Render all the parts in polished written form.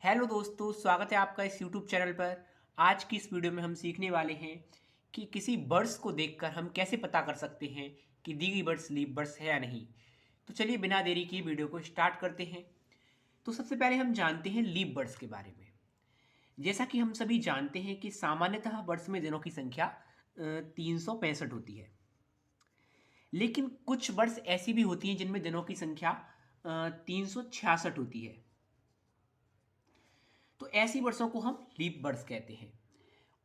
Hello दोस्तों, स्वागत है आपका इस यूट्यूब चैनल पर। आज की इस वीडियो में हम सीखने वाले हैं कि किसी वर्ड्स को देखकर हम कैसे पता कर सकते हैं कि दी गई वर्ड्स लीप वर्ड्स है या नहीं। तो चलिए बिना देरी की वीडियो को स्टार्ट करते हैं। तो सबसे पहले हम जानते हैं लीप वर्ड्स के बारे में। जैसा कि हम सभी जानते हैं कि सामान्यतः वर्ड्स में दिनों की संख्या 365 होती है, लेकिन कुछ वर्ड्स ऐसी भी होती हैं जिनमें दिनों की संख्या 366 होती है। तो ऐसी वर्षों को हम लीप वर्ष कहते हैं।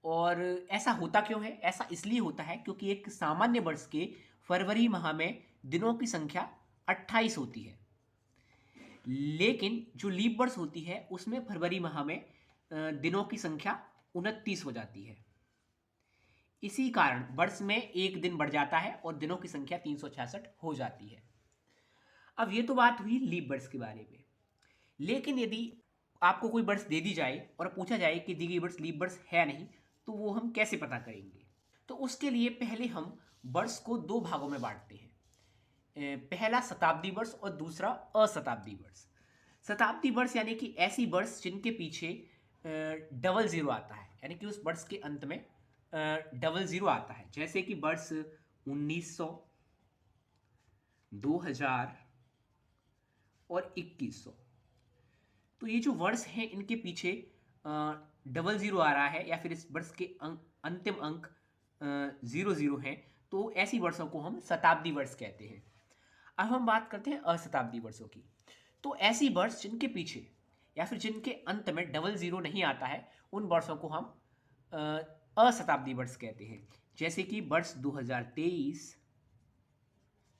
और ऐसा होता क्यों है? ऐसा इसलिए होता है क्योंकि एक सामान्य वर्ष के फरवरी माह में दिनों की संख्या 28 होती है, लेकिन जो लीप वर्ष होती है उसमें फरवरी माह में दिनों की संख्या 29 हो जाती है। इसी कारण वर्ष में एक दिन बढ़ जाता है और दिनों की संख्या 366 हो जाती है। अब ये तो बात हुई लीप वर्ष के बारे में, लेकिन यदि आपको कोई बर्ड्स दे दी जाए और पूछा जाए कि दी गई बर्ड्स लीप बर्ड्स है नहीं, तो वो हम कैसे पता करेंगे? तो उसके लिए पहले हम बर्ड्स को दो भागों में बांटते हैं। पहला शताब्दी वर्ष और दूसरा अशताब्दी वर्ष। शताब्दी वर्ष यानी कि ऐसी वर्ष जिनके पीछे डबल ज़ीरो आता है, यानी कि उस वर्ष के अंत में डबल ज़ीरो आता है, जैसे कि वर्ष 1900, 2000 और 2100। तो ये जो वर्ष हैं इनके पीछे डबल ज़ीरो आ रहा है या फिर इस वर्ष के अंतिम अंक 00 हैं, तो ऐसी वर्षों को हम शताब्दी वर्ष कहते हैं। अब हम बात करते हैं अशताब्दी वर्षों की। तो ऐसी वर्ष जिनके पीछे या फिर जिनके अंत में डबल ज़ीरो नहीं आता है, उन वर्षों को हम अशताब्दी वर्ष कहते हैं। जैसे कि वर्ष 2023,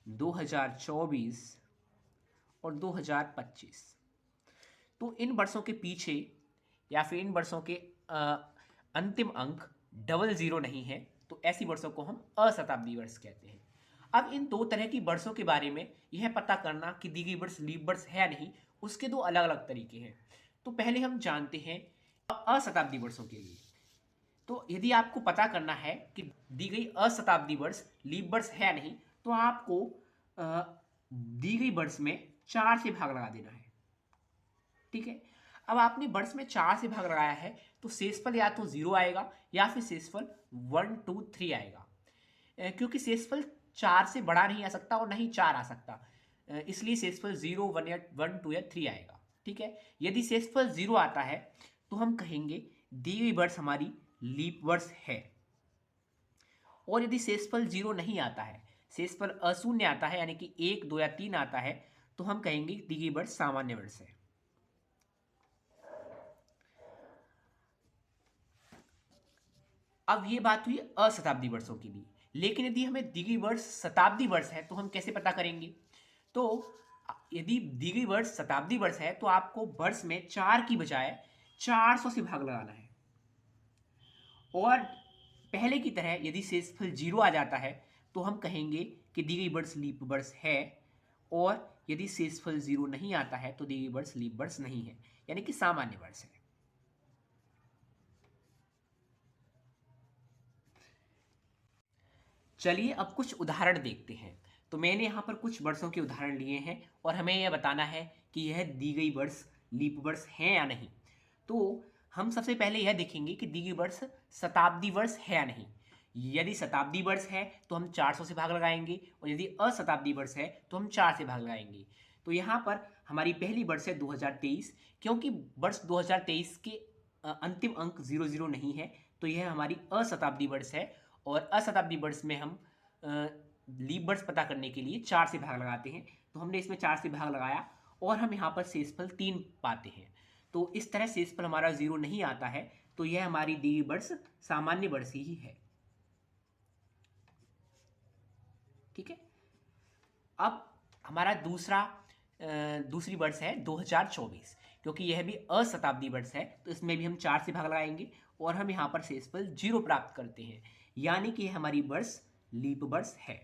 2024 और 2025। तो इन वर्षों के पीछे या फिर इन वर्षों के अंतिम अंक डबल ज़ीरो नहीं है, तो ऐसी वर्षों को हम अशताब्दी वर्ष कहते हैं। अब इन दो तरह की वर्षों के बारे में यह पता करना कि दी गई वर्ष लीप वर्ष है या नहीं, उसके दो अलग अलग तरीके हैं। तो पहले हम जानते हैं अशताब्दी वर्षों के लिए। तो यदि आपको पता करना है कि दी गई अशताब्दी वर्ष लीप वर्ष है या नहीं, तो आपको दी गई वर्ष में 4 से भाग लगा देना है। ठीक है। अब आपने वर्ष में 4 से भाग लगाया है, तो शेषफल या तो 0 आएगा या फिर शेषफल 1 2 3 आएगा। क्योंकि शेषफल 4 से बड़ा नहीं आ सकता और नहीं 4 आ सकता, इसलिए शेषफल 0 1 या 1 2 या 3 आएगा। ठीक है। यदि शेषफल 0 आता है तो हम कहेंगे दी गई वर्ष हमारी लीप वर्ष है। और यदि शेषफल 0 नहीं आता है, शेषफल अशून्य आता है, यानी कि 1 2 या 3 आता है, तो हम कहेंगे दी गई वर्ष सामान्य वर्ष है। अब ये बात हुई अशताब्दी वर्षों की भी, लेकिन यदि हमें दी गई वर्ष शताब्दी वर्ष है तो हम कैसे पता करेंगे? तो यदि दी गई वर्ष शताब्दी वर्ष है तो आपको वर्ष में 4 की बजाय 400 से भाग लगाना है। और पहले की तरह यदि शेषफल 0 आ जाता है तो हम कहेंगे कि दी गई वर्ष लीप वर्ष है। और यदि शेषफल 0 नहीं आता है तो दी गई वर्ष लीप वर्ष नहीं है, यानी कि सामान्य वर्ष है। चलिए अब कुछ उदाहरण देखते हैं। तो मैंने यहाँ पर कुछ वर्षों के उदाहरण लिए हैं और हमें यह बताना है कि यह दी गई वर्ष लीप वर्ष है या नहीं। तो हम सबसे पहले यह देखेंगे कि दी गई वर्ष शताब्दी वर्ष है या नहीं। यदि शताब्दी वर्ष है तो हम 400 से भाग लगाएंगे, और यदि अशताब्दी वर्ष है तो हम 4 से भाग लगाएंगे। तो यहाँ पर हमारी पहली वर्ष है 2023, क्योंकि वर्ष 2023 के अंतिम अंक 00 नहीं है, तो यह हमारी अशताब्दी वर्ष है। और अशताब्दी वर्ष में हम लीप वर्ष पता करने के लिए 4 से भाग लगाते हैं। तो हमने इसमें 4 से भाग लगाया और हम यहाँ पर शेषफल 3 पाते हैं। तो इस तरह शेषफल हमारा 0 नहीं आता है, तो यह हमारी दी गई वर्ष सामान्य वर्ष ही है। ठीक है। अब हमारा दूसरी वर्ष है 2024, क्योंकि यह भी अशताब्दी वर्ष है, तो इसमें भी हम 4 से भाग लगाएंगे और हम यहाँ पर शेषफल 0 प्राप्त करते हैं, यानी कि यह हमारी वर्ष लीप वर्ष है।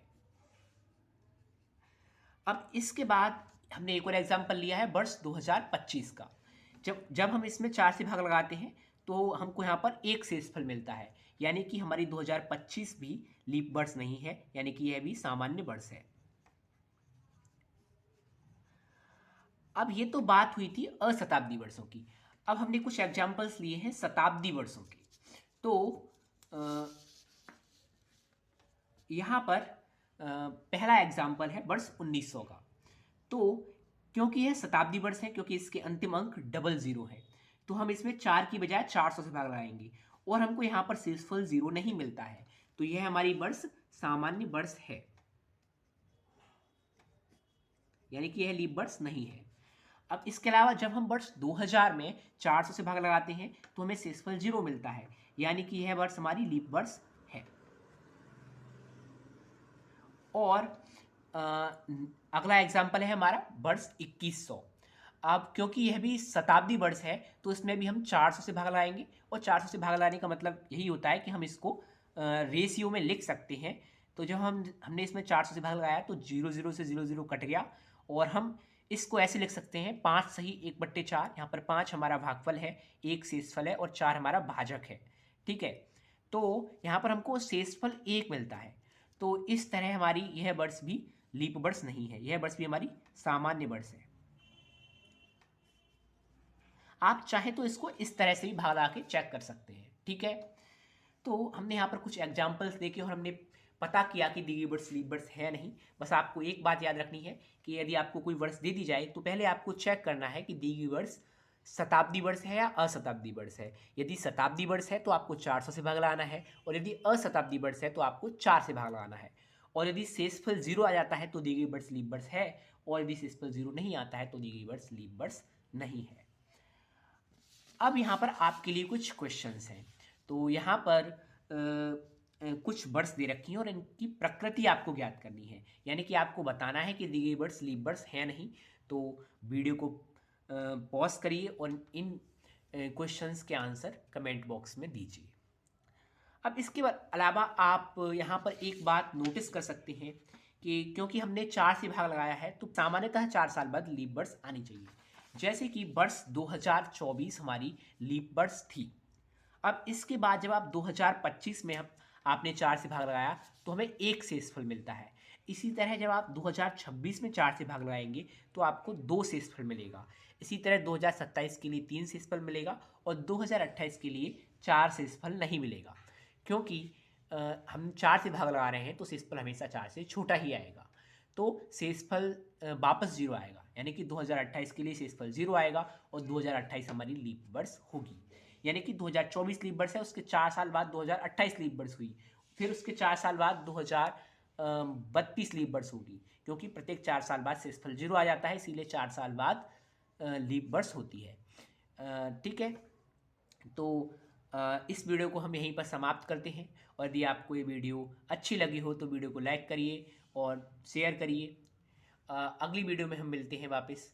अब इसके बाद हमने एक और एग्जाम्पल लिया है वर्ष 2025 का। जब हम इसमें 4 से भाग लगाते हैं तो हमको यहाँ पर एक शेषफल मिलता है, यानी कि हमारी 2025 भी लीप वर्ष नहीं है, यानी कि यह भी सामान्य वर्ष है। अब ये तो बात हुई थी अशताब्दी वर्षों की। अब हमने कुछ एग्जाम्पल्स लिए हैं शताब्दी वर्षों के। तो यहाँ पर पहला एग्जाम्पल है वर्ष 1900 का। तो क्योंकि यह शताब्दी वर्ष है, क्योंकि इसके अंतिम अंक 00 है, तो हम इसमें 4 की बजाय 400 से भाग लगाएंगे और हमको यहाँ पर शेषफल 0 नहीं मिलता है, तो यह हमारी वर्ष सामान्य वर्ष है, यानी कि यह लीप वर्ष नहीं है। अब इसके अलावा जब हम वर्ष 2000 में 400 से भाग लगाते हैं तो हमें शेषफल 0 मिलता है, यानी कि यह वर्ष हमारी लीप वर्ष है। और अगला एग्जाम्पल है हमारा वर्ष 2100। अब क्योंकि यह भी शताब्दी वर्ष है तो इसमें भी हम 400 से भाग लगाएंगे, और 400 से भाग लगाने का मतलब यही होता है कि हम इसको रेशियो में लिख सकते हैं। तो जब हमने इसमें 400 से भाग लगाया तो 00 से 00 कट गया, और हम इसको ऐसे लिख सकते हैं 5 सही 1/4। यहाँ पर 5 हमारा भागफल है, 1 शेषफल है और 4 हमारा भाजक है। ठीक है, तो यहाँ पर हमको शेषफल 1 मिलता है। तो इस तरह हमारी यह वर्ष भी लीप वर्ष नहीं है, यह वर्ष भी हमारी सामान्य वर्ष है। आप चाहे तो इसको इस तरह से भी भाग लगा के चेक कर सकते हैं। ठीक है, तो हमने यहाँ पर कुछ एग्जाम्पल्स देखे और हमने पता किया कि दी गई वर्ष लीप वर्ष है नहीं। बस आपको एक बात याद रखनी है कि यदि आपको कोई वर्ष दे दी जाए तो पहले आपको चेक करना है कि दी गई वर्ष शताब्दी वर्ष है या अशताब्दी वर्ष है। यदि शताब्दी वर्ष है तो आपको 400 से भाग लगाना है, और यदि अशताब्दी वर्ष है तो आपको 4 से भाग लगाना है। और यदि शेषफल 0 आ जाता है तो दी गई वर्ष लीप वर्ष है, और यदि शेषफल 0 नहीं आता है तो दी गई वर्ष लीप वर्ष नहीं है। अब यहाँ पर आपके लिए कुछ क्वेश्चंस हैं। तो यहाँ पर कुछ वर्ष दे रखी हैं और इनकी प्रकृति आपको ज्ञात करनी है, यानी कि आपको बताना है कि दी गई वर्ष लीप वर्ष है नहीं। तो वीडियो को पॉज करिए और इन क्वेश्चंस के आंसर कमेंट बॉक्स में दीजिए। अब इसके अलावा आप यहाँ पर एक बात नोटिस कर सकते हैं कि क्योंकि हमने 4 से भाग लगाया है तो सामान्यतः 4 साल बाद लीप वर्ष आनी चाहिए। जैसे कि वर्ष 2024 हमारी लीप वर्ष थी। अब इसके बाद जब आप 2025 में आपने 4 से भाग लगाया तो हमें 1 शेषफल मिलता है। इसी तरह जब आप 2026 में 4 से भाग लगाएंगे तो आपको 2 शेषफल मिलेगा। इसी तरह 2027 के लिए 3 शेषफल मिलेगा, और 2028 के लिए 4 शेषफल नहीं मिलेगा, क्योंकि हम 4 से भाग लगा रहे हैं तो शेषफल हमेशा 4 से छोटा ही आएगा। तो शेषफल वापस 0 आएगा, यानी कि 2028 के लिए शेषफल 0 आएगा और 2028 हमारी लीप वर्ष होगी। यानी कि 2024 लीप वर्ष है, उसके 4 साल बाद 2028 लीप वर्ष हुई, फिर उसके 4 साल बाद 2032 लीप वर्ष होगी, क्योंकि प्रत्येक 4 साल बाद शेषफल 0 आ जाता है, इसीलिए 4 साल बाद लीप वर्ष होती है। ठीक है, तो इस वीडियो को हम यहीं पर समाप्त करते हैं, और यदि आपको ये वीडियो अच्छी लगी हो तो वीडियो को लाइक करिए और शेयर करिए। अगली वीडियो में हम मिलते हैं वापस।